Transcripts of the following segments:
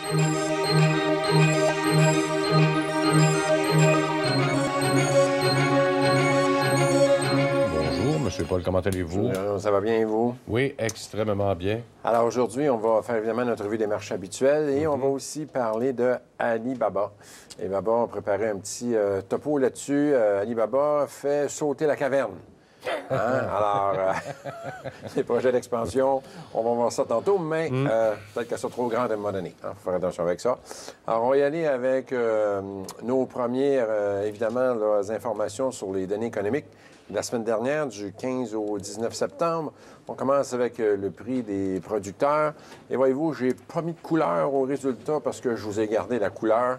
Bonjour, Monsieur Paul, comment allez-vous? Ça va bien et vous? Oui, extrêmement bien. Alors aujourd'hui, on va faire évidemment notre revue des marchés habituels et on va aussi parler de Alibaba. Alibaba, on a préparé un petit topo là-dessus. Alibaba fait sauter la caverne. Hein? Alors, les projets d'expansion, on va voir ça tantôt, mais peut-être qu'elles sont trop grandes à un moment donné. Il faut faire attention avec ça. Alors, on va y aller avec nos premières, évidemment, là, informations sur les données économiques de la semaine dernière, du 15 au 19 septembre. On commence avec le prix des producteurs. Et voyez-vous, j'ai pas mis de couleur au résultat parce que je vous ai gardé la couleur.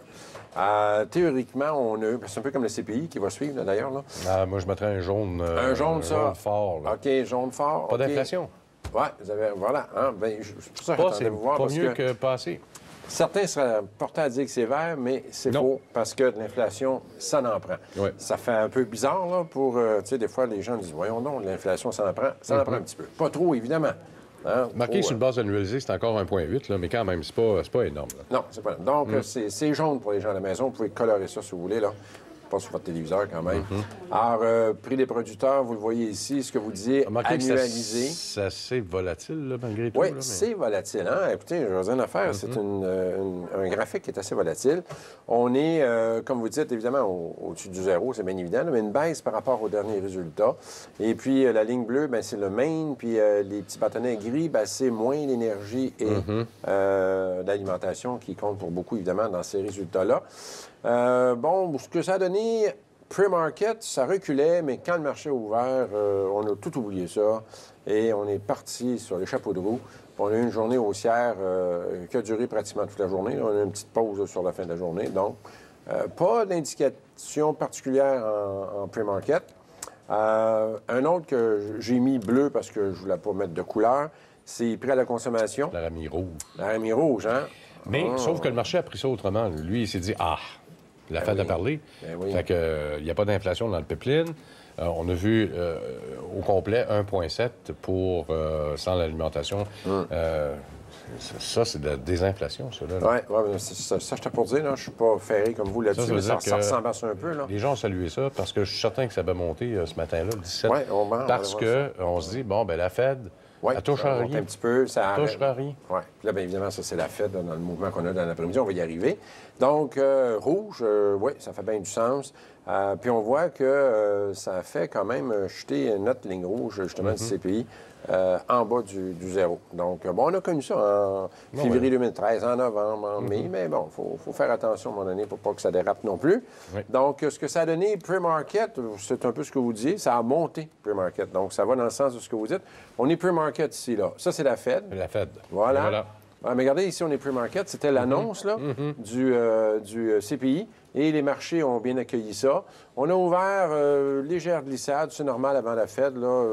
Théoriquement, on a... C'est un peu comme le CPI qui va suivre, d'ailleurs. Moi, je mettrais un jaune. Un jaune, ça. Jaune fort. Là. OK, jaune fort. Pas d'inflation. Oui, vous avez... Voilà. Hein? Bien, c'est pour ça que j'attendais vous voir. Pas mieux que passé. Certains seraient portés à dire que c'est vert, mais c'est faux, parce que de l'inflation, ça n'en prend. Oui. Ça fait un peu bizarre, là, pour... tu sais, des fois, les gens disent, voyons donc, l'inflation, ça en prend. Ça en prend un petit peu. Pas trop, évidemment. Hein? Marqué sur une base annualisée, c'est encore 1,8, là, mais quand même, c'est pas énorme. Là. Non, c'est pas énorme. Donc, c'est jaune pour les gens à la maison. Vous pouvez colorer ça si vous voulez, là. Pas sur votre téléviseur, quand même. Alors, prix des producteurs, vous le voyez ici, ce que vous disiez, annualisé. C'est assez volatile, là, malgré tout. Oui, là, mais... c'est volatile. Hein? Écoutez, je vais vous dire une affaire, c'est un graphique qui est assez volatile. On est, comme vous dites, évidemment, au-dessus du zéro, c'est bien évident, là, mais une baisse par rapport aux derniers résultats. Et puis, la ligne bleue, bien, c'est le main, puis les petits bâtonnets gris, bien, c'est moins l'énergie et l'alimentation qui compte pour beaucoup, évidemment, dans ces résultats-là. Bon, ce que ça a donné, pre-market, ça reculait, mais quand le marché a ouvert, on a tout oublié ça et on est parti sur les chapeaux de roue. On a eu une journée haussière qui a duré pratiquement toute la journée. On a eu une petite pause sur la fin de la journée. Donc, pas d'indication particulière en pre-market. Un autre que j'ai mis bleu parce que je ne voulais pas mettre de couleur, c'est prêt à la consommation. La ramie rouge. La ramie rouge, hein? Mais, sauf que le marché a pris ça autrement. Lui, il s'est dit, la Fed a parlé. Fait que, il n'y a pas d'inflation dans le pipeline. On a vu au complet 1,7 pour sans l'alimentation. Ça, c'est de la désinflation, ça. Oui, ça, je t'ai pour dire. Là, je suis pas ferré comme vous là-dessus, mais ça ressemble à ça un peu. Là. Les gens ont salué ça parce que je suis certain que ça va monter ce matin-là, le 17. Oui, parce qu'on se dit, bon, ben la Fed... Oui, elle touche à rien. Un petit peu, ça touche à rien. Oui. Puis là, bien évidemment, ça, c'est la Fed, là, dans le mouvement qu'on a dans l'après-midi. On va y arriver. Donc, rouge, oui, ça fait bien du sens. Puis on voit que ça a fait quand même chuter notre ligne rouge, justement, du CPI, en bas du zéro. Donc, bon, on a connu ça en février 2013, en novembre, en mai, mais bon, il faut faire attention à un moment donné pour pas que ça dérape non plus. Oui. Donc, ce que ça a donné pre-market, c'est un peu ce que vous disiez, ça a monté pre-market. Donc, ça va dans le sens de ce que vous dites. On est pre-market ici, là. Ça, c'est la Fed. La Fed. Voilà. Mais regardez, ici, on est pre-market. C'était l'annonce là, du CPI. Et les marchés ont bien accueilli ça. On a ouvert légère glissade, c'est normal avant la Fed. Là,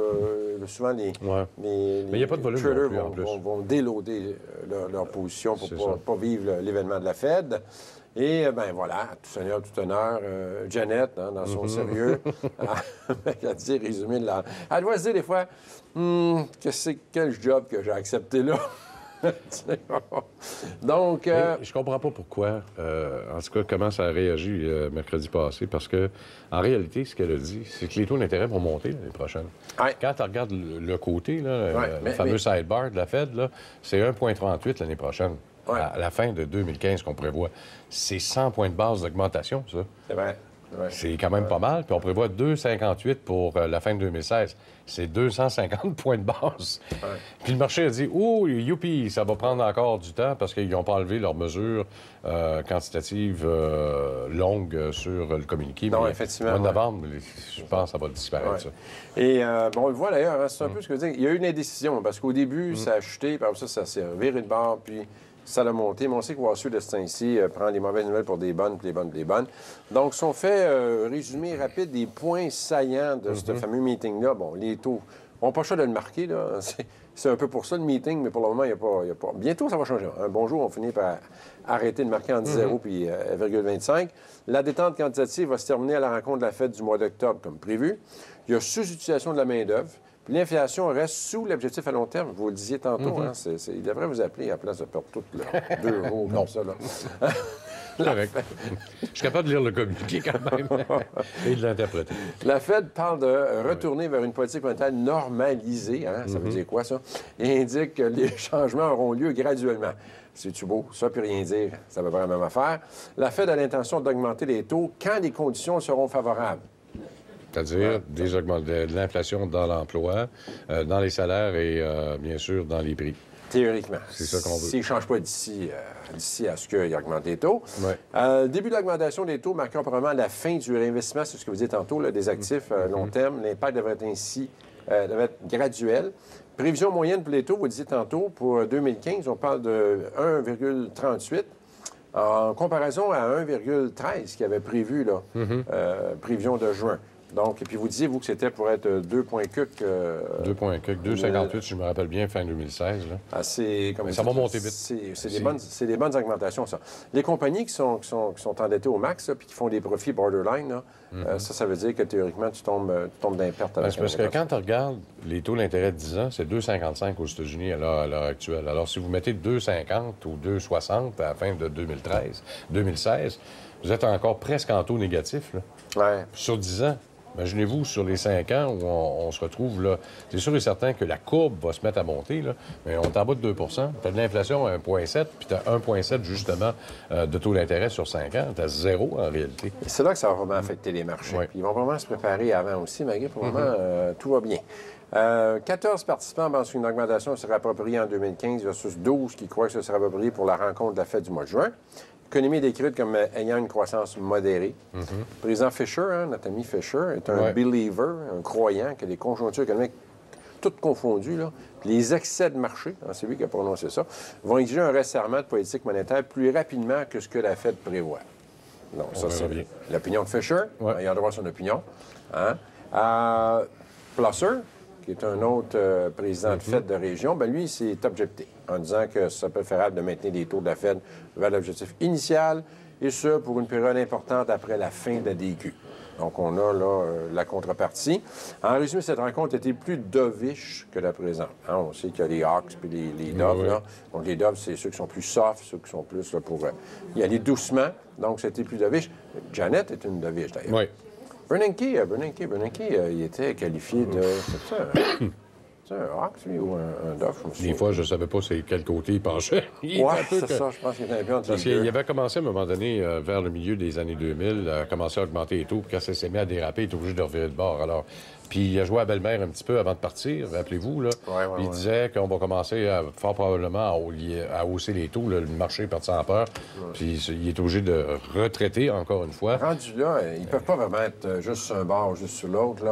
souvent, les mais il n'y a pas de volume traders non plus, vont déloader leur position pour ne pas vivre l'événement de la Fed. Et bien voilà, tout seigneur, tout honneur, Janet, hein, dans son sérieux, elle a dit résumé de la... Elle doit se dire des fois, quel job que j'ai accepté là. Donc... Je comprends pas pourquoi, en tout cas, comment ça a réagi mercredi passé, parce que en réalité, ce qu'elle a dit, c'est que les taux d'intérêt vont monter l'année prochaine. Ouais. Quand tu regardes le côté, là, le fameux sidebar de la Fed, là, c'est 1,38 l'année prochaine. Ouais. À la fin de 2015 qu'on prévoit. C'est 100 points de base d'augmentation, ça. C'est vrai. Ouais. C'est quand même pas mal. Puis on prévoit 2,58 pour la fin de 2016. C'est 250 points de base. Ouais. Puis le marché a dit, oh, youpi, ça va prendre encore du temps parce qu'ils n'ont pas enlevé leurs mesures quantitatives longues sur le communiqué. Non, mais effectivement. En novembre, je pense que ça va disparaître, ça. Et bon, on le voit d'ailleurs, hein, c'est un peu ce que je veux dire. Il y a eu une indécision parce qu'au début, ça a chuté, puis après ça s'est viré de bord, puis ça l'a monté. Mais on sait que Wall Street, de ce temps-ci, prend les mauvaises nouvelles pour des bonnes, puis les bonnes pour des bonnes. Donc, si on fait résumé rapide des points saillants de ce fameux meeting-là, bon, les taux, on n'a pas le choix de le marquer, là. C'est un peu pour ça le meeting, mais pour le moment, il n'y a pas... Bientôt, ça va changer. Un bon jour, on finit par arrêter de marquer entre 0 puis 0,25. La détente quantitative va se terminer à la rencontre de la Fed du mois d'octobre, comme prévu. Il y a sous-utilisation de la main-d'œuvre. Puis l'inflation reste sous l'objectif à long terme. Vous le disiez tantôt, hein, il devrait vous appeler à la place de perdre tout le 2 jours comme ça. Là. Correct. Je suis capable de lire le communiqué quand même et de l'interpréter. La Fed parle de retourner vers une politique monétaire normalisée. Hein? Ça veut dire quoi, ça? Et indique que les changements auront lieu graduellement. C'est-tu beau? Ça peut rien dire. Ça va faire la même affaire. La Fed a l'intention d'augmenter les taux quand les conditions seront favorables. C'est-à-dire de l'inflation dans l'emploi, dans les salaires et, bien sûr, dans les prix. Théoriquement. C'est ça qu'on veut. S'il ne change pas d'ici à ce qu'il augmente les taux. Ouais. Le début de l'augmentation des taux marquera probablement la fin du réinvestissement, c'est ce que vous dites tantôt, là, des actifs long terme. L'impact devrait être graduel. Prévision moyenne pour les taux, vous le disiez tantôt, pour 2015, on parle de 1,38 en comparaison à 1,13 qu'il avait prévu, là, prévision de juin. Donc, et puis vous disiez, vous, que c'était pour être 2,4. 2,58, si je me rappelle bien, fin 2016. Là. Ça va monter vite. C'est des bonnes augmentations, ça. Les compagnies qui sont endettées au max, puis qui font des profits borderline, là, ça veut dire que théoriquement, tu tombes dans les pertes. C'est parce que quand tu regardes les taux d'intérêt de 10 ans, c'est 2,55 aux États-Unis à l'heure actuelle. Alors, si vous mettez 2,50 ou 2,60 à la fin de 2016, vous êtes encore presque en taux négatif. Là. Ouais. Sur 10 ans. Imaginez-vous, sur les 5 ans où on se retrouve là, c'est sûr et certain que la courbe va se mettre à monter, là, mais on est en bas de 2 Tu as de l'inflation à 1,7 puis tu as 1,7 justement de taux d'intérêt sur 5 ans. Tu as 0 en réalité. C'est là que ça va vraiment affecter les marchés. Oui. Puis ils vont vraiment se préparer avant aussi, malgré pour le moment, tout va bien. 14 participants pensent qu'une augmentation sera appropriée en 2015 versus 12 qui croient que ce sera approprié pour la rencontre de la fête du mois de juin. L'économie est décrite comme ayant une croissance modérée. Le président Fisher, notre ami Fisher, est un believer, un croyant que les conjonctures économiques, toutes confondues, là, les excès de marché, c'est lui qui a prononcé ça, vont exiger un resserrement de politique monétaire plus rapidement que ce que la Fed prévoit. Donc, ça, c'est l'opinion de Fisher. Ouais. Il a droit à son opinion. Hein? Plusser, qui est un autre président de Fed de région, bien lui, il s'est objecté en disant que c'est préférable de maintenir les taux de la Fed vers l'objectif initial, et ce, pour une période importante après la fin de la DQ. Donc, on a là la contrepartie. En résumé, cette rencontre était plus dovish que la présente. Hein, on sait qu'il y a les Hawks puis les Doves. Là. Donc, les Doves, c'est ceux qui sont plus soft, ceux qui sont plus là, pour y aller doucement. Donc, c'était plus dovish. Janet est une dovish, d'ailleurs. Oui. Bernanke, il était qualifié de... C'est un Hawks, lui, ou un Dove? Des fois, je ne savais pas c'est quel côté il penchait. Oui, c'est ça. Je pense qu'il était un peu entre Parce les deux. qu'il avait commencé à un moment donné, vers le milieu des années 2000, à commencer à augmenter les taux. Puis quand ça s'est mis à déraper, il était obligé de revirer de bord. Alors, puis il a joué à belle-mère un petit peu avant de partir, rappelez-vous. Là. Il disait qu'on va commencer fort probablement à hausser les taux. Là, le marché est parti en peur. Puis il est obligé de retraiter encore une fois. Rendu là, ils ne peuvent pas vraiment être juste sur un bord ou juste sur l'autre.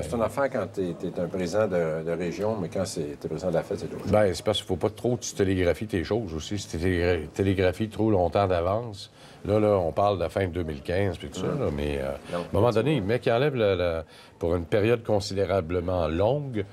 C'est une affaire quand tu es un président de région, mais quand tu es président de la Fed, c'est autre chose. Bien, c'est parce qu'il ne faut pas trop que tu télégraphies tes choses aussi. Si tu télégraphies trop longtemps d'avance, là, on parle de la fin de 2015 puis tout ça, là, mais à un moment donné, le mec qui enlève pour une période considérablement longue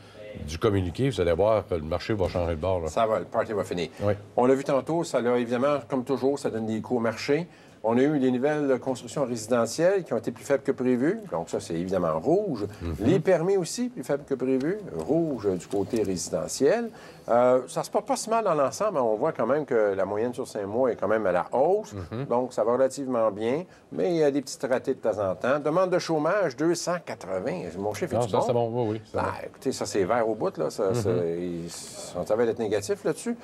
du communiqué, vous allez voir que le marché va changer de bord. Là. Ça va, le party va finir. Oui. On l'a vu tantôt, ça l'a évidemment, comme toujours, ça donne des coups au marché. On a eu les nouvelles constructions résidentielles qui ont été plus faibles que prévu. Donc, ça, c'est évidemment rouge. Les permis aussi, plus faibles que prévu. Rouge du côté résidentiel. Ça se porte pas si mal dans l'ensemble. On voit quand même que la moyenne sur 5 mois est quand même à la hausse. Donc, ça va relativement bien. Mais il y a des petites ratées de temps en temps. Demande de chômage, 280. Mon chiffre est-tu bon? C'est bon, oui. Écoutez, ça, c'est vert au bout. Là. On savait être négatif là-dessus.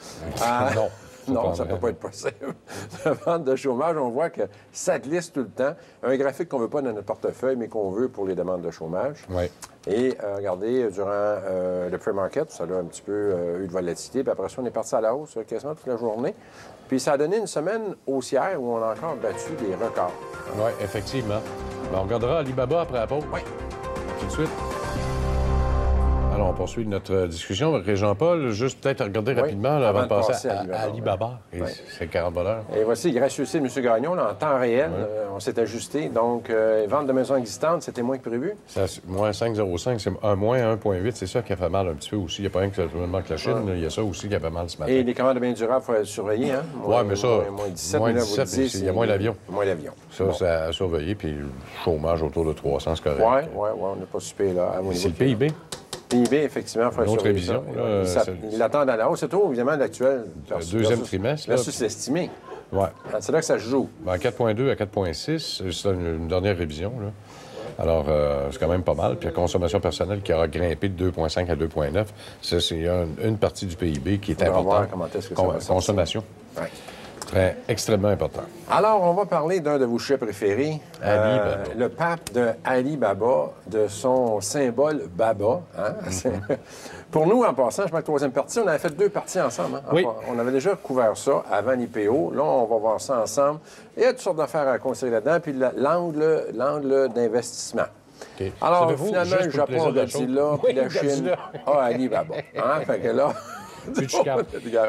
Non. Non, ça ne peut pas être possible. Demande de chômage, on voit que ça glisse tout le temps. Un graphique qu'on ne veut pas dans notre portefeuille, mais qu'on veut pour les demandes de chômage. Oui. Et regardez, durant le pre-market, ça a un petit peu eu de volatilité. Puis après ça, on est parti à la hausse quasiment toute la journée. Puis ça a donné une semaine haussière où on a encore battu des records. Oui, effectivement. On regardera Alibaba après la pause. Oui. Tout de suite. Alors, on poursuit notre discussion avec Jean-Paul. Juste peut-être regarder rapidement là, avant de passer à Alibaba. Et c'est 40 $. Et voici, gracieuseté de M. Gagnon, là, en temps réel, on s'est ajusté. Donc, vente de maisons existantes, c'était moins que prévu. Moins 5,05, c'est moins 1,8. C'est ça qui a fait mal un petit peu aussi. Il n'y a pas rien que la Chine. Il y a ça aussi qui a fait mal ce matin. Et les commandes de biens durables, il faut surveiller. Hein? Oui, mais ça, moins 17, moins 17, il y a moins d'avions. Moins d'avions. Ça, c'est à surveiller. Puis le chômage autour de 300, c'est correct. Oui, on n'a pas super là. C'est le PIB. PIB, effectivement, il faut une autre révision. Il attend à la hausse. C'est tout, évidemment, l'actuel. Deuxième trimestre. Versus l'estimé. Ouais. C'est là que ça se joue. 4,2 à 4,6, c'est une dernière révision. Là. Alors, c'est quand même pas mal. Puis la consommation personnelle qui aura grimpé de 2,5 à 2,9, ça, c'est une partie du PIB qui est importante. Comment est-ce que ça va consommation. Ouais. Très, extrêmement important. Alors, on va parler d'un de vos chefs préférés. Ali Baba. Le pape de Ali Baba, de son symbole Baba. Hein? Pour nous, en passant, je pense que la troisième partie, on avait fait 2 parties ensemble. Hein? Oui. On avait déjà couvert ça avant l'IPO. Là, on va voir ça ensemble. Il y a toutes sortes d'affaires à considérer là-dedans. Puis l'angle d'investissement. Okay. Alors, finalement, le Japon a Godzilla, puis la Chine a Ali Baba. Hein? Fait que là...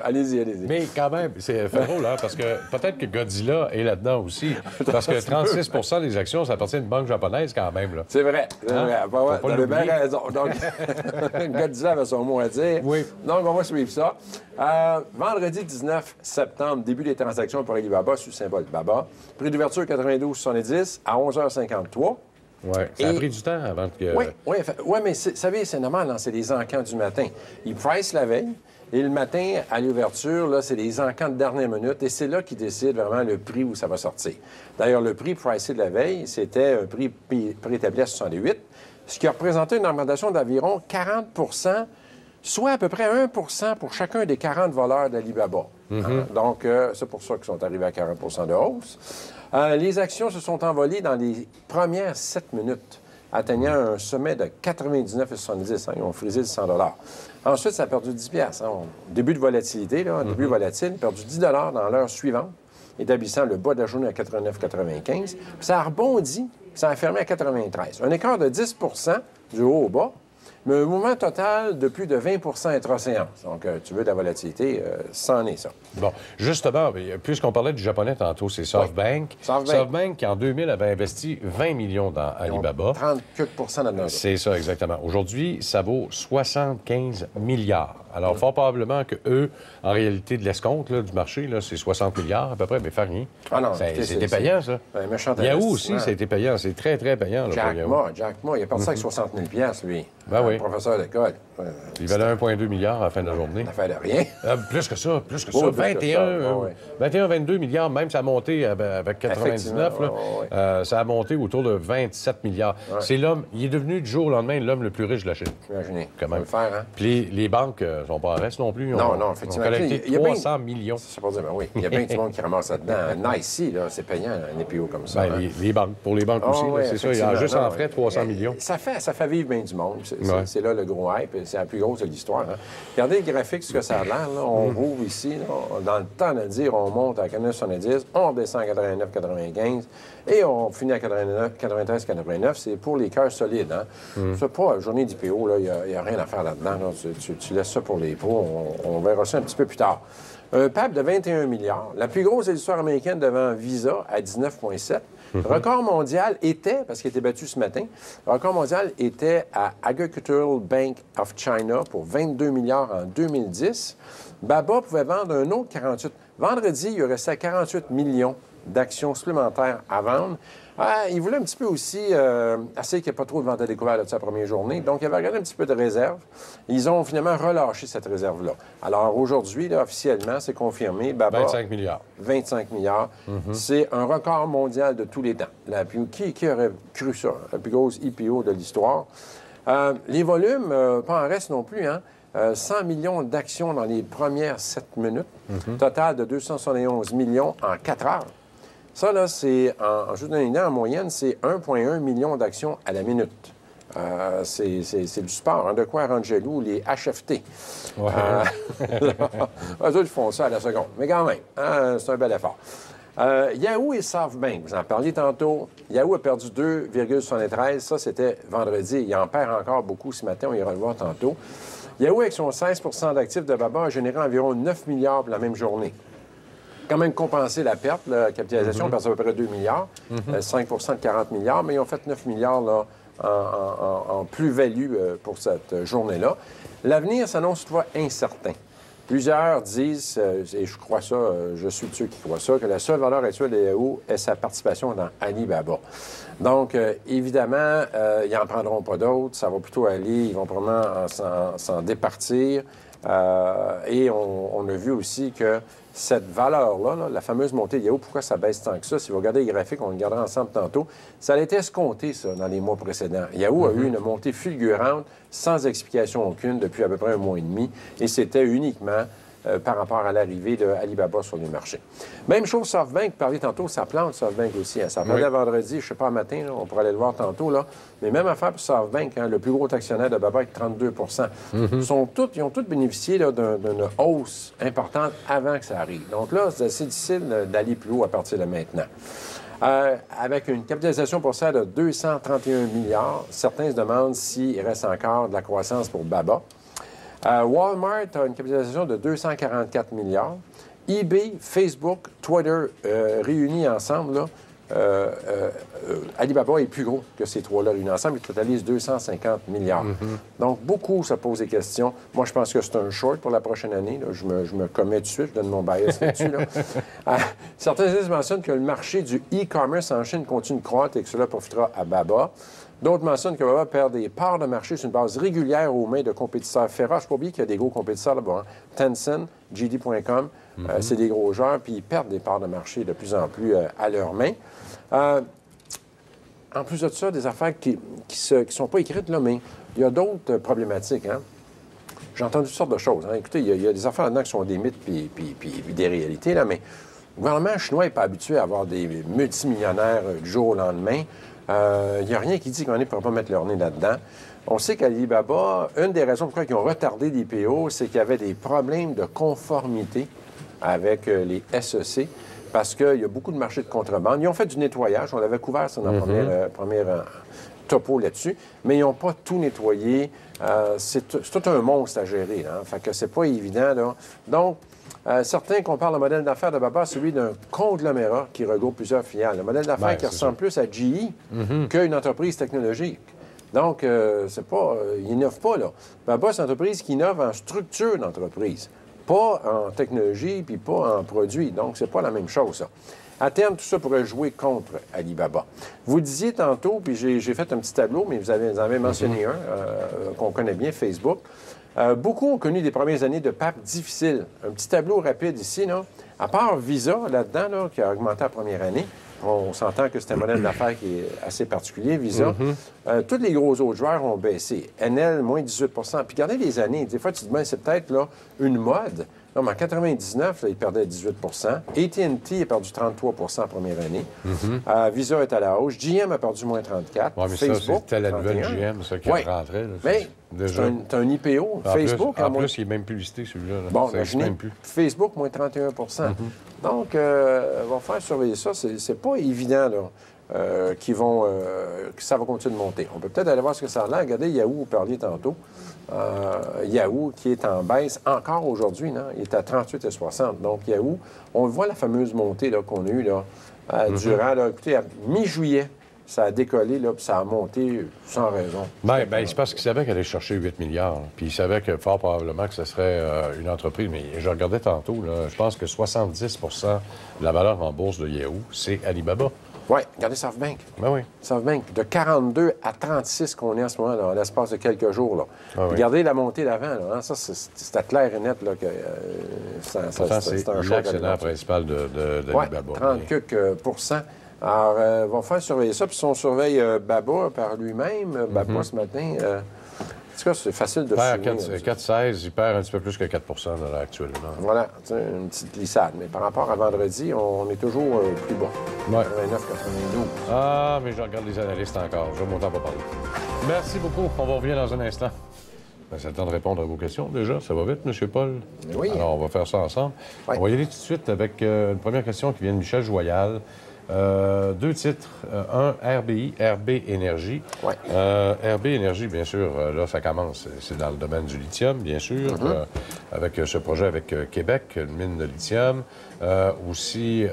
Allez-y. Mais quand même, c'est drôle, hein, parce que peut-être que Godzilla est là-dedans aussi. Parce que 36 des actions, ça appartient à une banque japonaise quand même. Là. C'est vrai. Hein? Vous avez bien raison. Donc, Godzilla avait son mot à dire. Oui. Donc, on va suivre ça. Vendredi 19 septembre, début des transactions pour Alibaba sous symbole Baba. Prix d'ouverture 92,70 à 11h53. Oui, ça a pris du temps avant que... Oui, mais vous savez, c'est normal, hein, c'est les encans du matin. Ils price la veille, et le matin, à l'ouverture, là, c'est les encans de dernière minute, et c'est là qu'ils décident vraiment le prix où ça va sortir. D'ailleurs, le prix pricé de la veille, c'était un prix préétabli à 68, ce qui a représenté une augmentation d'environ 40 soit à peu près 1 pour chacun des 40 voleurs d'Alibaba. Donc, c'est pour ça qu'ils sont arrivés à 40 de hausse. Les actions se sont envolées dans les premières 7 minutes, atteignant un sommet de 99,70. Hein, ils ont frisé de 100 $. Ensuite, ça a perdu 10 $. Hein, début de volatilité, là, début volatile, perdu 10 $ dans l'heure suivante, établissant le bas de la journée à 89,95. Puis ça a rebondi, ça a fermé à 93. Un écart de 10 du haut au bas, mais un mouvement total de plus de 20 intra-séance. Donc, tu veux de la volatilité, c'en est ça. Bon, justement, puisqu'on parlait du japonais tantôt, c'est SoftBank. Oui. SoftBank, qui en 2000 avait investi 20 millions dans Alibaba. 30 de C'est ça, exactement. Aujourd'hui, ça vaut 75 milliards. Alors, fort probablement que eux, en réalité, de l'escompte là, du marché, là, c'est 60 milliards à peu près, mais faire rien. Ah non, c'était payant, ça. Yahoo aussi, ça a été payant. C'est très, très payant. Là, Jack Ma, il a parti avec 60 000 lui. Ben oui. Professeur d'école. Il valait 1,2 milliard à la fin de la journée. Ça fait de rien. Plus que ça. 21, 22 milliards, même ça a monté avec 99. Là, ça a monté autour de 27 milliards. Ouais. C'est l'homme, il est devenu du jour au lendemain l'homme le plus riche de la Chine. Imaginez. Quand même. Le faire, hein? Puis les banques sont pas en reste non plus. Non, effectivement. On a collecté 300 millions. C'est pas dire, ben oui. Il y a bien du monde qui ramasse là-dedans. Ici, là, c'est payant, un EPO comme ça. Ben, hein? les banques, pour les banques aussi, c'est ça. Il y a juste en frais 300 millions. Ça fait vivre bien du monde. C'est là le gros hype. C'est la plus grosse de l'histoire. Hein? Regardez le graphique, ce que ça a l'air. On rouvre ici. Là, dans le temps de dire, on monte à 90, on descend à 89, 95 et on finit à 93, 89. C'est pour les cœurs solides. Hein? C'est pas une journée d'IPO. Il n'y a rien à faire là-dedans. Là. Tu laisses ça pour les pros. On verra ça un petit peu plus tard. Un PAP de 21 milliards. La plus grosse de l'histoire américaine devant Visa à 19,7. Le record mondial était, parce qu'il a été battu ce matin, le record mondial était à Agricultural Bank of China pour 22 milliards en 2010. Baba pouvait vendre un autre 48. Vendredi, il restait 48 millions d'actions supplémentaires à vendre. Il voulait un petit peu aussi essayer qu'il n'y ait pas trop de vente à découvert de sa première journée. Donc, il avait regardé un petit peu de réserve. Ils ont finalement relâché cette réserve-là. Alors, aujourd'hui, là, officiellement, c'est confirmé. Baba, 25 milliards. 25 milliards. C'est un record mondial de tous les temps. Qui aurait cru ça? La plus grosse IPO de l'histoire. Les volumes, pas en reste non plus, hein? 100 millions d'actions dans les premières 7 minutes. Total de 271 millions en 4 heures. Ça, là, c'est, juste donner une idée, en moyenne, c'est 1,1 million d'actions à la minute. C'est du sport, hein, de quoi rendre jaloux les HFT. Ouais. Eux autres, ils font ça à la seconde. Mais quand même, hein, c'est un bel effort. Yahoo et SoftBank, vous en parliez tantôt. Yahoo a perdu 2,73. Ça, c'était vendredi. Il en perd encore beaucoup ce matin. On ira le voir tantôt. Yahoo, avec son 16 d'actifs de Baba, a généré environ 9 milliards pour la même journée. Quand même compensé la perte, la capitalisation, on perd à peu près 2 milliards, 5 de 40 milliards, mais ils ont fait 9 milliards là, en plus-value pour cette journée-là. L'avenir s'annonce toutefois incertain. Plusieurs disent, et je crois ça, je suis de ceux qui croient ça, que la seule valeur actuelle de Yahoo est sa participation dans Alibaba. Donc, évidemment, ils n'en prendront pas d'autres. Ça va plutôt aller, ils vont probablement s'en départir. Et on a vu aussi que cette valeur-là, là, la fameuse montée de Yahoo, pourquoi ça baisse tant que ça? Si vous regardez les graphiques, on le regardera ensemble tantôt, ça a été escompté, ça, dans les mois précédents. Yahoo a eu une montée fulgurante, sans explication aucune, depuis à peu près un mois et demi, et c'était uniquement par rapport à l'arrivée de Alibaba sur les marchés. Même chose, SoftBank, parlait tantôt, ça plante, SoftBank aussi. Hein. Ça plante vendredi, je ne sais pas, matin, là, on pourra aller le voir tantôt, là. Mais même affaire pour SoftBank, hein, le plus gros actionnaire de Baba avec 32 Ils ont tous bénéficié d'une hausse importante avant que ça arrive. Donc là, c'est assez difficile d'aller plus haut à partir de maintenant. Avec une capitalisation boursière de 231 milliards, certains se demandent s'il reste encore de la croissance pour Baba. Walmart a une capitalisation de 244 milliards. eBay, Facebook, Twitter réunis ensemble, là, Alibaba est plus gros que ces trois-là réunis ensemble. Ils totalisent 250 milliards. Donc, beaucoup se posent des questions. Moi, je pense que c'est un short pour la prochaine année. Là. Je me commets tout de suite, je donne mon bias là-dessus. Là. Certains mentionnent que le marché du e-commerce en Chine continue de croître et que cela profitera à Baba. D'autres mentionnent que Baba perd des parts de marché sur une base régulière aux mains de compétiteurs féroces. Il ne faut pas oublier qu'il y a des gros compétiteurs là-bas. Hein. Tencent, JD.com, c'est des gros joueurs, puis ils perdent des parts de marché de plus en plus à leurs mains. En plus de ça, des affaires qui sont pas écrites, là, mais il y a d'autres problématiques. Hein. J'ai entendu toutes sortes de choses. Hein. Écoutez, il y a des affaires là-dedans qui sont des mythes puis des réalités, là, mais le gouvernement chinois n'est pas habitué à avoir des multimillionnaires du jour au lendemain. Il n'y a rien qui dit qu'on ne pourra pas mettre leur nez là-dedans. On sait qu'Alibaba, une des raisons pourquoi ils ont retardé l'IPO, c'est qu'il y avait des problèmes de conformité avec les SEC, parce qu'il y a beaucoup de marchés de contrebande. Ils ont fait du nettoyage, on l'avait couvert sur notre première topo là-dessus, mais ils n'ont pas tout nettoyé. C'est tout un monstre à gérer, hein? Fait que c'est pas évident, là. Donc, certains comparent le modèle d'affaires de Baba à celui d'un conglomérat qui regroupe plusieurs filiales. Le modèle d'affaires qui ressemble plus à GE qu'une entreprise technologique. Donc, c'est pas... ils n'innovent pas, là. Baba, c'est une entreprise qui innove en structure d'entreprise, pas en technologie puis pas en produits. Donc, c'est pas la même chose, ça. À terme, tout ça pourrait jouer contre Alibaba. Vous disiez tantôt, puis j'ai fait un petit tableau, mais vous avez mentionné un qu'on connaît bien, Facebook. Beaucoup ont connu des premières années de PAP difficiles. Un petit tableau rapide ici, là. À part Visa, là-dedans, là, qui a augmenté la première année, on s'entend que c'est un modèle d'affaires qui est assez particulier, Visa. Tous les gros autres joueurs ont baissé. NL, moins 18 Puis regardez les années. Des fois, tu te dis, c'est peut-être là une mode. Non, mais en 99, là, il perdait 18 AT&T a perdu 33 en première année. Visa est à la hausse. GM a perdu moins 34 Oui, mais Facebook, ça, c'était la nouvelle GM, ça, qui rentrait. Là, mais c'est un IPO. En Facebook, plus, il n'est même plus listé, celui-là. Là. Bon, ça imaginez, même plus. Facebook, moins 31 Donc, on va faire surveiller ça. C'est pas évident, là. Que ça va continuer de monter. On peut peut-être aller voir ce que ça a l'air. Regardez Yahoo, vous parliez tantôt. Yahoo qui est en baisse encore aujourd'hui, non? Il est à 38,60. Donc, Yahoo, on voit la fameuse montée là, qu'on a eue là, durant, là, écoutez, à mi-juillet, ça a décollé, là, puis ça a monté sans raison. Bien, c'est parce qu'il savait qu'elle allait chercher 8 milliards. Là. Puis il savait que fort probablement que ce serait une entreprise. Mais je regardais tantôt, là, je pense que 70 de la valeur en bourse de Yahoo, c'est Alibaba. Oui, regardez SoftBank. Ben oui. SoftBank, de 42 à 36 qu'on est en ce moment, là, en l'espace de quelques jours. Là. Regardez la montée d'avant. Là, hein? Ça, c'était clair et net là, que c'est un choc. L'actionnaire principal d'Alibaba. Oui, 30 quelques pourcents. Alors, on va faire surveiller ça. Puis si on surveille Baba par lui-même, Baba ce matin... En tout cas, c'est facile de suivre. 4,16, il perd un petit peu plus que 4 à l'heure actuelle. Là. Voilà, une petite glissade. Mais par rapport à vendredi, on est toujours plus bas. Ouais. 89,92. Ah, mais je regarde les analystes encore. Je vais mon temps pas parler. Merci beaucoup. On va revenir dans un instant. C'est le temps de répondre à vos questions, déjà. Ça va vite, M. Paul? Oui. Alors, on va faire ça ensemble. Oui. On va y aller tout de suite avec une première question qui vient de Michel Joyal. 2 titres. Un, RBI, RB Énergie. Oui. RB Énergie, bien sûr, là, ça commence. C'est dans le domaine du lithium, bien sûr, avec ce projet avec Québec, une mine de lithium. Aussi,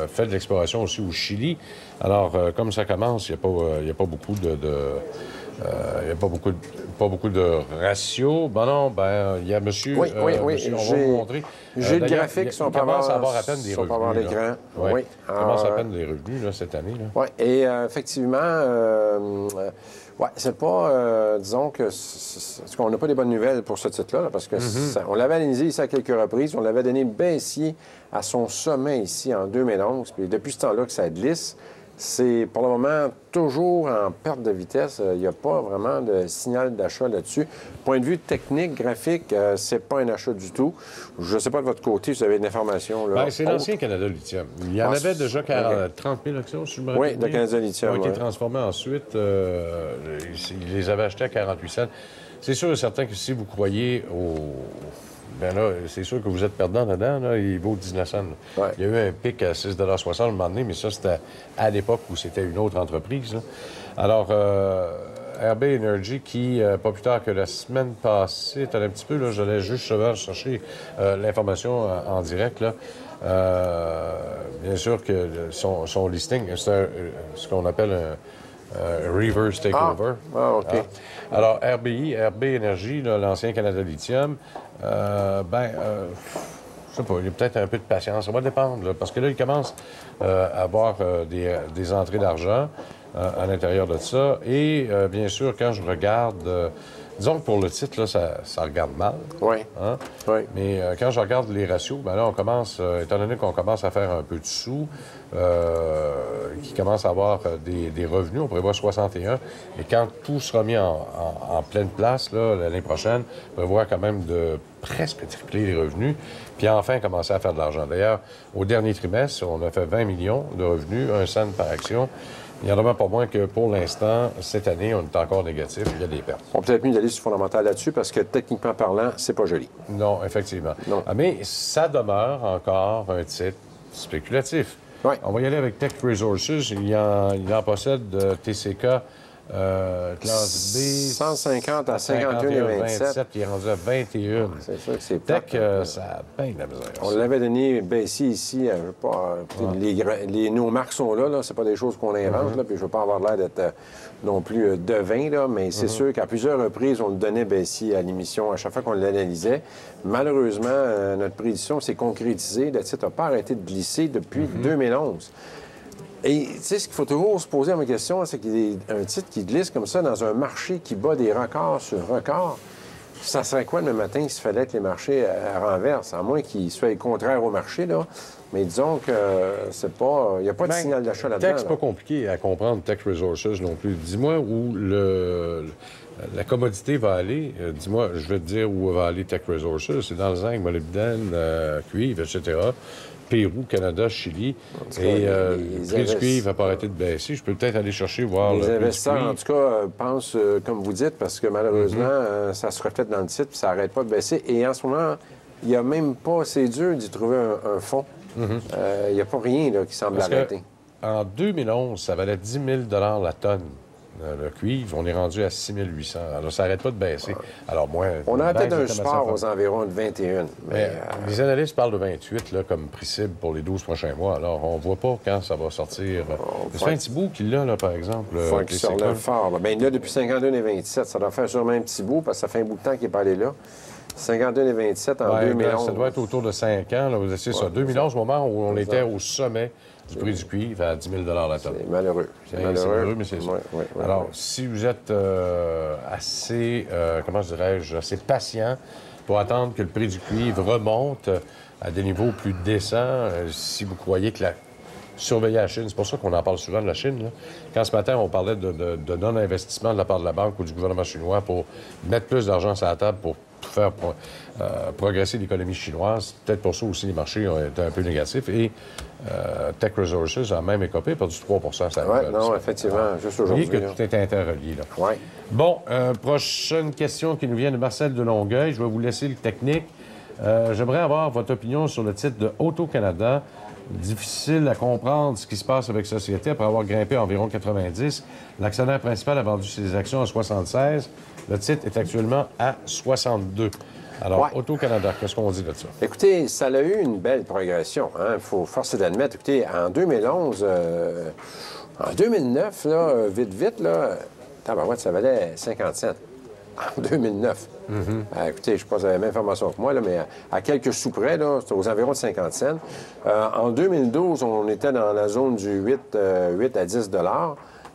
fait de l'exploration aussi au Chili. Alors, comme ça commence, il n'y a pas beaucoup Il n'y a pas beaucoup de ratios. Ben non, il y a monsieur... Oui. Monsieur, on va vous montrer. J'ai le graphique, il commence à avoir à peine des revenus. l'écran. Oui. Il commence à peine des revenus là, cette année. Oui, et effectivement, c'est pas, disons que qu'on n'a pas des bonnes nouvelles pour ce titre-là, là, parce que on l'avait analysé ici à quelques reprises, on l'avait donné baissier à son sommet ici en 2011, puis depuis ce temps-là que ça glisse. C'est pour le moment toujours en perte de vitesse. Il n'y a pas vraiment de signal d'achat là-dessus. Point de vue technique, graphique, c'est pas un achat du tout. Je ne sais pas de votre côté si vous avez de l'information. C'est l'ancien Canada Lithium. Il y en avait déjà 30 000 actions, si je me rappelle. Oui, de Canada Lithium. Qui ont été transformés ensuite. Ils les avaient achetés à 48 cents. C'est sûr et certain que si vous croyez au... Bien là, c'est sûr que vous êtes perdant dedans, là, il vaut 19 cents. Ouais. Il y a eu un pic à 6,60 à un moment donné, mais ça, c'était à l'époque où c'était une autre entreprise. Là. Alors, RB Energy, qui, pas plus tard que la semaine passée, attendez un petit peu, là, j'allais juste chercher l'information en direct, là. Bien sûr que son listing, c'est ce qu'on appelle un reverse takeover. OK. Alors, RB Energy, l'ancien Canada Lithium, je sais pas, il y a peut-être un peu de patience. Ça va dépendre, là, parce que là, il commence à avoir des entrées d'argent à l'intérieur de ça. Et bien sûr, quand je regarde... disons que pour le titre, là, ça regarde mal. Oui. Hein? Oui. Mais quand je regarde les ratios, là, on commence, étant donné qu'on commence à faire un peu de sous, qui commence à avoir des revenus, on prévoit 61. Et quand tout sera mis en pleine place, là, l'année prochaine, on prévoit quand même de presque tripler les revenus, puis enfin commencer à faire de l'argent. D'ailleurs, au dernier trimestre, on a fait 20 millions de revenus, 1 cent par action. Il y en a pas moins que pour l'instant, cette année, on est encore négatif, il y a des pertes. On peut peut-être mieux d'aller sur fondamental là-dessus parce que techniquement parlant, c'est pas joli. Non, effectivement. Non. Mais ça demeure encore un titre spéculatif. Oui. On va y aller avec Teck Resources. Il en possède TCK classe B. 150 à 51,27. Qui est rendu à 21. C'est sûr que c'est Teck, plate. ça a bien de la misère. On l'avait donné baissier ici. Je veux pas, nos marques sont là. C'est pas des choses qu'on invente. Là, puis je veux pas avoir l'air d'être non plus devin, là, mais c'est sûr qu'à plusieurs reprises, on le donnait baissier à l'émission à chaque fois qu'on l'analysait. Malheureusement, notre prédiction s'est concrétisée. Le titre n'a pas arrêté de glisser depuis 2011. Et tu sais, ce qu'il faut toujours se poser à ma question, c'est qu'il y a un titre qui glisse comme ça dans un marché qui bat des records sur records. Ça serait quoi le matin s'il fallait que les marchés renversent, à moins qu'ils soient contraires au marché, là. Mais disons que c'est pas... Il n'y a pas de signal d'achat là-dedans. Teck, c'est pas compliqué à comprendre, Teck Resources non plus. Dis-moi où la commodité va aller. Dis-moi, je vais te dire où va aller Teck Resources. C'est dans le zinc, molybdène, cuivre, etc. Pérou, Canada, Chili. Et le prix du cuivre va pas arrêter de baisser. Je peux peut-être aller chercher, voir le prix du cuivre. Les investisseurs, en tout cas, pensent comme vous dites, parce que malheureusement, ça se reflète dans le titre, puis ça n'arrête pas de baisser. Et en ce moment, il n'y a même pas... C'est dur d'y trouver un fond. Il n'y a pas rien là, qui semble arrêter. En 2011, ça valait 10 000 la tonne. Le cuivre, on est rendu à 6 800. Alors, ça n'arrête pas de baisser. Alors, moins... On a peut-être un support aux environs de 21. Mais, les analystes parlent de 28 là, comme prix cible pour les 12 prochains mois. Alors, on ne voit pas quand ça va sortir. C'est un petit bout qu'il a, là, par exemple. Il faut qu'il se relève fort. Là. Bien, là, depuis 51,27, ça doit faire sûrement un petit bout, parce que ça fait un bout de temps qu'il n'est pas allé là. 51,27 en 2011. Ça doit être autour de 5 ans. Là, c'est ça. 2011, au moment où on était au sommet du prix du cuivre à 10 000 la tonne. C'est malheureux. C'est malheureux, mais c'est ça. Alors, si vous êtes assez, comment dirais-je, assez patient pour attendre que le prix du cuivre remonte à des niveaux plus décents, si vous croyez que surveiller la Chine, c'est pour ça qu'on en parle souvent de la Chine. Là. Quand ce matin, on parlait de non-investissement de la part de la banque ou du gouvernement chinois pour mettre plus d'argent sur la table pour faire progresser l'économie chinoise. Peut-être pour ça aussi, les marchés ont été un peu négatifs. Et Teck Resources a même écopé, perdu 3 Oui, non, effectivement, juste aujourd'hui. Vous voyez que tout est interrelié. Là. Oui. Bon, prochaine question qui nous vient de Marcel de Longueuil. Je vais vous laisser le technique. J'aimerais avoir votre opinion sur le titre de Auto-Canada. Difficile à comprendre ce qui se passe avec la société après avoir grimpé à environ 90. L'actionnaire principal a vendu ses actions à 76. Le titre est actuellement à 62. Alors, Auto-Canada, qu'est-ce qu'on dit de ça? Écoutez, ça a eu une belle progression. Il faut forcer d'admettre. Écoutez, en 2011, en 2009, là, vite, là, tabarouette, ça valait 50 cents en 2009. Écoutez, je ne sais pas si vous avez la même information que moi, là, mais à quelques sous près, c'était aux environs de 50 cents. En 2012, on était dans la zone du 8 à 10 $.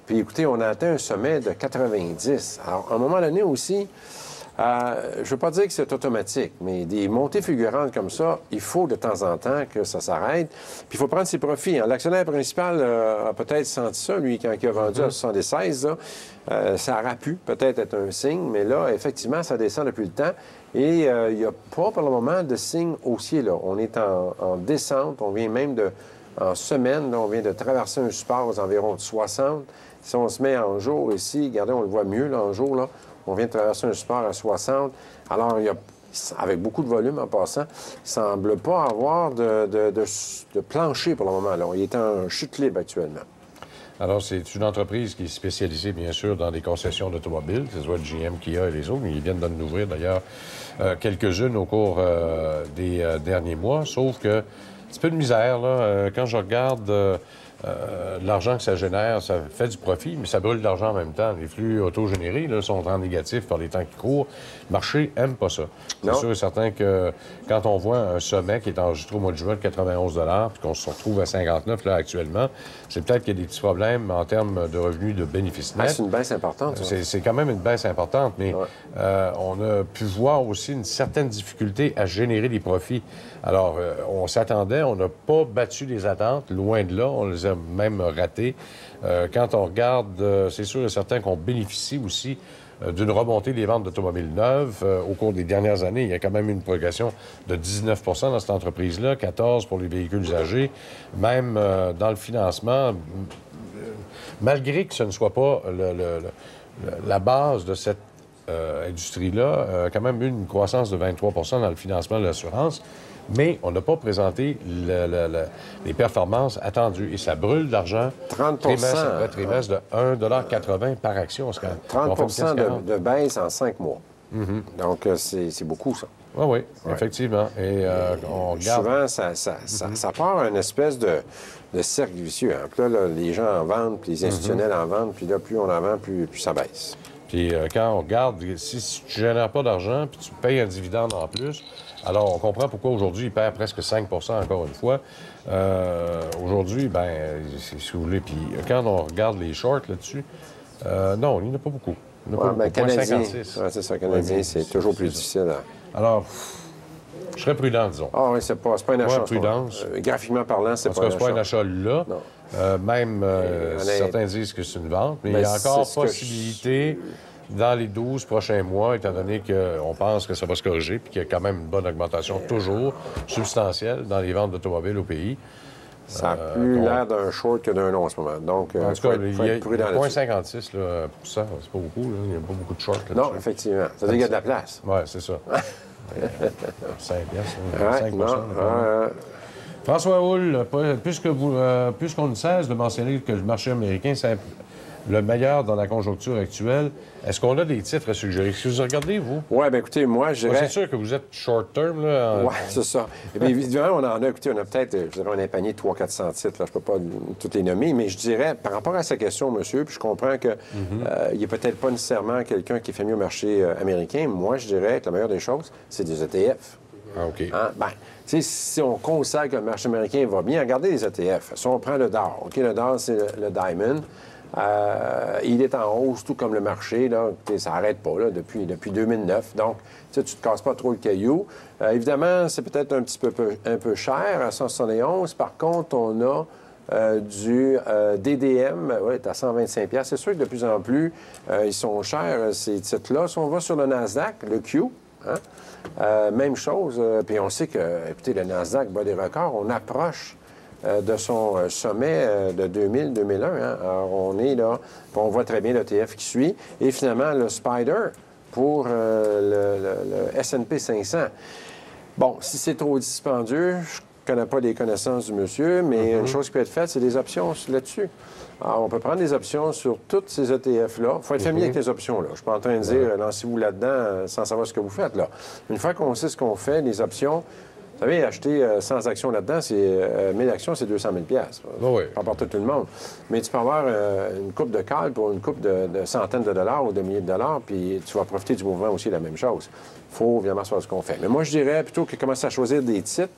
Puis écoutez, on a atteint un sommet de 90. Alors, à un moment donné aussi, je ne veux pas dire que c'est automatique, mais des montées figurantes comme ça, il faut de temps en temps que ça s'arrête. Puis il faut prendre ses profits. Hein. L'actionnaire principal a peut-être senti ça, lui, quand il a vendu à 76. Là, ça aurait pu peut-être être un signe, mais là, effectivement, ça descend depuis le temps. Et il n'y a pas, pour le moment, de signe haussier. Là. On est en descente. On vient même en semaine, là, on vient de traverser un support aux environs de 60. Si on se met en jour ici, regardez, on le voit mieux là, en jour, là. On vient de traverser un support à 60. Alors, il y a, avec beaucoup de volume en passant, il ne semble pas avoir de plancher pour le moment. Là. Il est en chute libre actuellement. Alors, c'est une entreprise qui est spécialisée, bien sûr, dans des concessions d'automobiles, que ce soit le GM, Kia et les autres. Ils viennent d'en ouvrir, d'ailleurs, quelques-unes au cours des derniers mois. Sauf que, un petit peu de misère, là. Quand je regarde l'argent que ça génère, ça fait du profit, mais ça brûle de l'argent en même temps. Les flux autogénérés là, sont en négatif par les temps qui courent. Le marché n'aime pas ça. C'est sûr et certain que quand on voit un sommet qui est enregistré au mois de juin de 91 $ puis qu'on se retrouve à 59 là, actuellement, c'est peut-être qu'il y a des petits problèmes en termes de revenus de bénéfices nets. C'est une baisse importante. C'est quand même une baisse importante, mais on a pu voir aussi une certaine difficulté à générer des profits. Alors, on s'attendait, on n'a pas battu les attentes, loin de là, on les a même ratés. Quand on regarde, c'est sûr et certain qu'on bénéficie aussi d'une remontée des ventes d'automobiles neuves. Au cours des dernières années, il y a quand même une progression de 19 % dans cette entreprise-là, 14 % pour les véhicules usagés. Même dans le financement, malgré que ce ne soit pas la base de cette industrie-là, quand même eu une croissance de 23 % dans le financement de l'assurance. Mais on n'a pas présenté les performances attendues. Et ça brûle de l'argent 30 trimestre après trimestre de 1,80 $ par action. 30 % de baisse en 5 mois. Donc, c'est beaucoup, ça. Oui, effectivement. Et on regarde... Souvent, ça part une espèce de cercle vicieux. Hein. Puis là, les gens en vendent, puis les institutionnels en vendent, puis là, plus on en vend, plus ça baisse. Puis quand on regarde, si tu ne génères pas d'argent, puis tu payes un dividende en plus, alors on comprend pourquoi aujourd'hui il perd presque 5 % encore une fois. Aujourd'hui, bien, si vous voulez, puis quand on regarde les shorts là-dessus, non, il n'y en a pas beaucoup. Il n'y en a pas beaucoup. Canadien, c'est ça, Canadien, c'est toujours plus difficile. Alors, je serais prudent, disons. Ah oui, c'est pas un achat. Prudence. Graphiquement parlant, c'est pas un achat. C'est pas un achat là. Même certains disent que c'est une vente, mais il y a encore possibilité dans les 12 prochains mois, étant donné qu'on pense que ça va se corriger puis qu'il y a quand même une bonne augmentation toujours substantielle dans les ventes d'automobiles au pays. Ça a plus l'air d'un short que d'un long en ce moment. Donc, en tout cas, il y a 0,56 c'est pas beaucoup. Là. Il n'y a pas beaucoup de shorts là-dessus. Non, effectivement. Ça veut dire qu'il y a de la place. Oui, c'est ça. 5 piastres, 5 François Houle, puisqu'on ne cesse de mentionner que le marché américain, c'est le meilleur dans la conjoncture actuelle, est-ce qu'on a des titres à suggérer? Est-ce que vous regardez, vous? Oui, bien écoutez, moi, je dirais... C'est sûr que vous êtes short-term, là. Oui, c'est ça. Et bien, évidemment, on a peut-être, je dirais, on a un panier de 300-400 titres, là, je ne peux pas tous les nommer, mais je dirais, par rapport à sa question, monsieur, puis je comprends qu'il n'y a peut-être pas nécessairement quelqu'un qui fait mieux au marché américain. Moi, je dirais que la meilleure des choses, c'est des ETF. Ah, OK. Hein? Bien, tu sais, si on constate que le marché américain va bien, regardez les ETF. Si on prend le DAR, OK, le DAR, c'est le Diamond. Il est en hausse, tout comme le marché. Là. Ça n'arrête pas là, depuis 2009. Donc, tu ne te casses pas trop le caillou. Évidemment, c'est peut-être un peu cher à 171. Par contre, on a du DDM, à 125 $. C'est sûr que de plus en plus, ils sont chers, ces titres-là. Si on va sur le Nasdaq, le Q, même chose. Puis on sait que, écoutez, le Nasdaq bat des records. On approche de son sommet de 2000-2001. Hein. Alors, on est là, on voit très bien l'ETF qui suit. Et finalement, le Spider pour le S&P 500. Bon, si c'est trop dispendieux, je ne connais pas les connaissances du monsieur, mais une chose qui peut être faite, c'est des options là-dessus. Alors, on peut prendre des options sur toutes ces ETF-là. Il faut être familier avec les options-là. Je ne suis pas en train de dire, lancez-vous là-dedans sans savoir ce que vous faites, là. Une fois qu'on sait ce qu'on fait, les options, savez, acheter 100 actions là-dedans, c'est 1000 actions, c'est 200 000 Oui. Ça rapporte tout le monde. Mais tu peux avoir une coupe de call pour une coupe de centaines de dollars ou de milliers de dollars, puis tu vas profiter du mouvement aussi, la même chose. Il faut évidemment savoir ce qu'on fait. Mais moi, je dirais, plutôt que commencer à choisir des titres,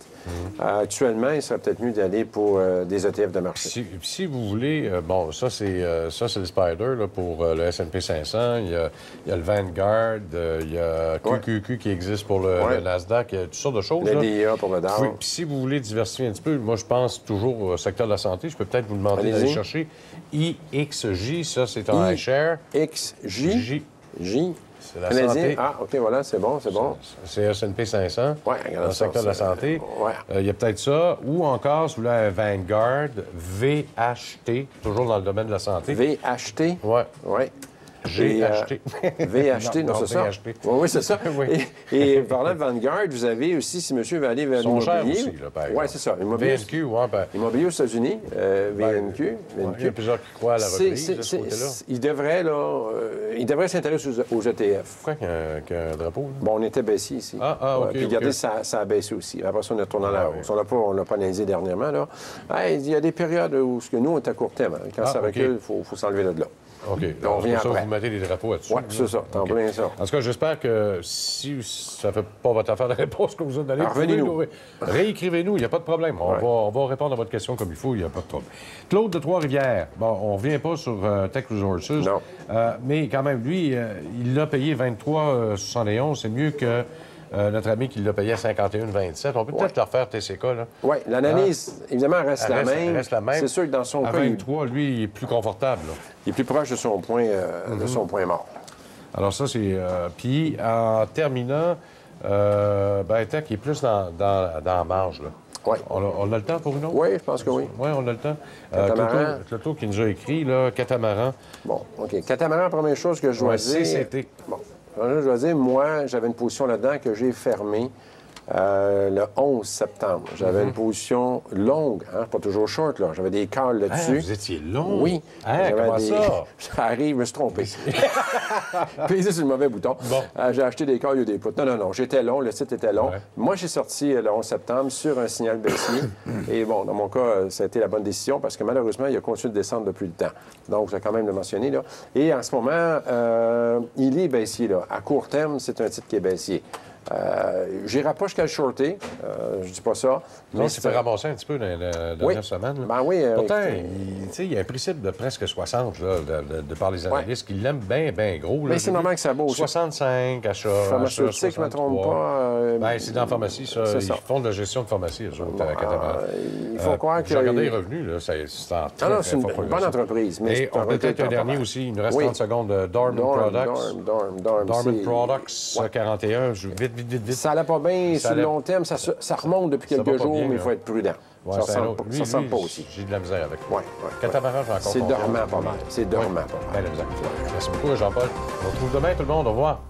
actuellement, il serait peut-être mieux d'aller pour des ETF de marché. Si vous voulez, bon, ça, c'est le Spider là, pour le S&P 500. Il y a le Vanguard, il y a QQQ qui existe pour le Nasdaq. Il y a toutes sortes de choses. Le DIA pour le Dow. Puis si vous voulez diversifier un petit peu, moi, je pense toujours au secteur de la santé. Je peux peut-être vous demander d'aller chercher IXJ. Ça, c'est un iShare. XJ. J. C'est la santé. Ah, OK, voilà, c'est bon, c'est bon. C'est S&P 500. Oui, dans le secteur de la santé. Il y a peut-être ça. Ou encore, si vous voulez un Vanguard, VHT, toujours dans le domaine de la santé. VHT? Oui. Oui. GHT. VHT, non, c'est ça? VHT. Oui, c'est ça. Oui. Et parlant de Vanguard, vous avez aussi, si monsieur veut aller vers l'immobilier... aussi, là, par exemple. Oui, c'est ça. Immobilier, VNQ, oui. Immobilier aux États-unis, VNQ. Il y a plusieurs qui croient à la reprise de ce côté-là. Il devrait s'intéresser aux ETF. Pourquoi qu'il y a un drapeau? Là? Bon, on était baissier ici. OK. Puis regardez, ça a baissé aussi. Après ça, on a tourné à la hausse. On ne l'a pas analysé dernièrement. Là. Il y a des périodes où nous, on est à court terme. Quand ça recule, il faut s'enlever de là. OK. On revient après. Vous mettez des drapeaux là-dessus. Oui, c'est ça. T'en bien ça. En tout cas, j'espère que si ça ne fait pas votre affaire de réponse que vous allez... Revenez-nous. Réécrivez-nous, il n'y a pas de problème. On va répondre à votre question comme il faut, il n'y a pas de trouble. Claude de Trois-Rivières. Bon, on ne revient pas sur Tech Resources. Non. Mais quand même, lui, il l'a payé 23,71. C'est mieux que... notre ami qui l'a payé à 51,27. On peut peut-être leur faire TCK, là. Oui, l'analyse, évidemment, reste la même. C'est sûr que dans son cas... À 23, lui, il est plus confortable, là. Il est plus proche de son point, mort. Alors ça, c'est... Puis, en terminant, Tech est plus dans la marge, là. Oui. On a le temps pour une autre? Oui, je pense que oui. Oui, on a le temps. Catamaran. Cloto qui nous a écrit, là, Catamaran. Bon, OK. Catamaran, première chose que je dois dire... CCT. Bon. Je dois dire, moi, j'avais une position là-dedans que j'ai fermée le 11 septembre. J'avais une position longue, pas toujours short, là. J'avais des calls là-dessus. Vous étiez long? Oui. Comment ça? Ça arrive, je me suis trompé. Pesé sur le mauvais bouton. Bon. J'ai acheté des calls, il y a des puts. Non, j'étais long, le site était long. Ouais. Moi, j'ai sorti le 11 septembre sur un signal baissier. Et bon, dans mon cas, ça a été la bonne décision parce que malheureusement, il a continué de descendre depuis le temps. Donc, j'ai quand même le mentionné, là. Et en ce moment, il est baissier, là. À court terme, c'est un titre qui est baissier. J'irai pas jusqu'à le shorter, je dis pas ça. Mais c'est fait ramasser un petit peu dans la dernière semaine. Là. Ben oui. Pourtant, il y a un principe de presque 60 là, de par les analystes qui l'aiment bien gros. Mais c'est normal que ça bouge. 65 achats. Pharmaceutique, je ne me trompe pas. C'est dans la pharmacie, ça. Ils font de la gestion de pharmacie, eux autres, à Catamaran. Il faut croire que... J'ai regardé les revenus, là, c'est en très, non, c'est une bonne entreprise. Mais et on peut peut-être un dernier aussi, il nous reste 30 secondes. Dorman Products. Dorman Products, 41. Vite. Ça n'allait pas bien sur le long terme. Ça remonte depuis quelques jours, mais il faut être prudent. Ouais, ça ne ressemble pas aussi. J'ai de la misère avec. Oui. Catamaran, j'ai encore. C'est dormant pas mal. C'est dormant pas mal. Merci beaucoup, Jean-Paul. On se retrouve demain, tout le monde. Au revoir.